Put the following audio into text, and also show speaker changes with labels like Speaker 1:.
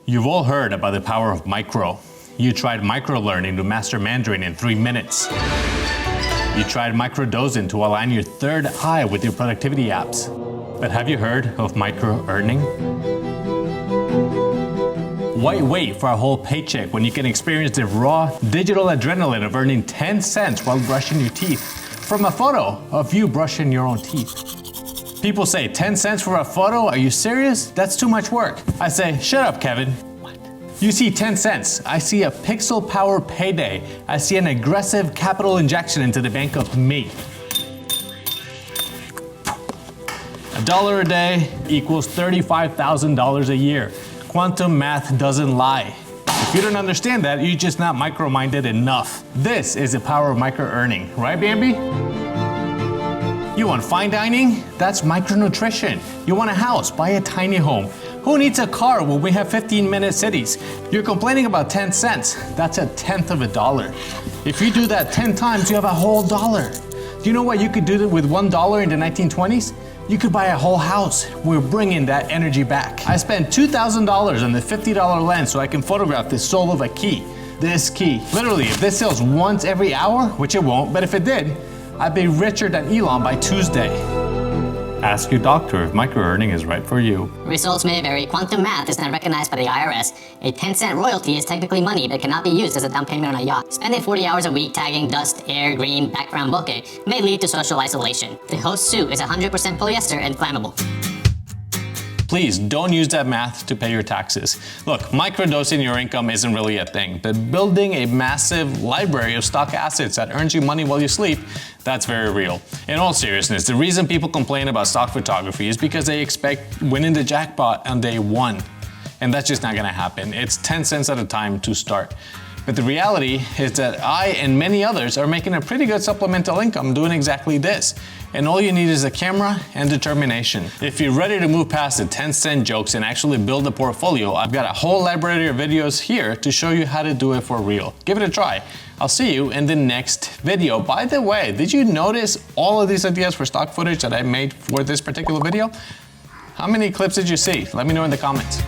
Speaker 1: You've all heard about the power of micro. You tried micro-learning to master Mandarin in 3 minutes. You tried micro-dosing to align your third eye with your productivity apps. But have you heard of micro-earning? Why wait for a whole paycheck when you can experience the raw digital adrenaline of earning 10 cents while brushing your teeth from a photo of you brushing your own teeth? People say 10 cents for a photo? Are you serious? That's too much work. I say, shut up, Kevin. What? You see 10 cents. I see a pixel power payday. I see an aggressive capital injection into the bank of me. $1 a day equals $35,000 a year. Quantum math doesn't lie. If you don't understand that, you're just not micro-minded enough. This is the power of micro-earning, right, Bambi? You want fine dining? That's micronutrition. You want a house? Buy a tiny home. Who needs a car when we have 15-minute cities? You're complaining about 10 cents. That's $0.1. If you do that 10 times, you have a whole dollar. Do you know what you could do with $1 in the 1920s? You could buy a whole house. We're bringing that energy back. I spent $2,000 on the $50 lens so I can photograph the soul of a key. This key. Literally, if this sells once every hour, which it won't, but if it did, I'd be richer than Elon by Tuesday. Ask your doctor if micro-earning is right for you.
Speaker 2: Results may vary. Quantum math is not recognized by the IRS. A 10-cent royalty is technically money, but cannot be used as a down payment on a yacht. Spending 40 hours a week tagging dust, air, green, background bokeh may lead to social isolation. The host suit is 100% polyester and flammable.
Speaker 1: Please don't use that math to pay your taxes. Look, microdosing your income isn't really a thing, but building a massive library of stock assets that earns you money while you sleep, that's very real. In all seriousness, the reason people complain about stock photography is because they expect winning the jackpot on day one. And that's just not gonna happen. It's 10 cents at a time to start. But the reality is that I and many others are making a pretty good supplemental income doing exactly this. And all you need is a camera and determination. If you're ready to move past the 10-cent jokes and actually build a portfolio, I've got a whole library of videos here to show you how to do it for real. Give it a try. I'll see you in the next video. By the way, did you notice all of these ideas for stock footage that I made for this particular video? How many clips did you see? Let me know in the comments.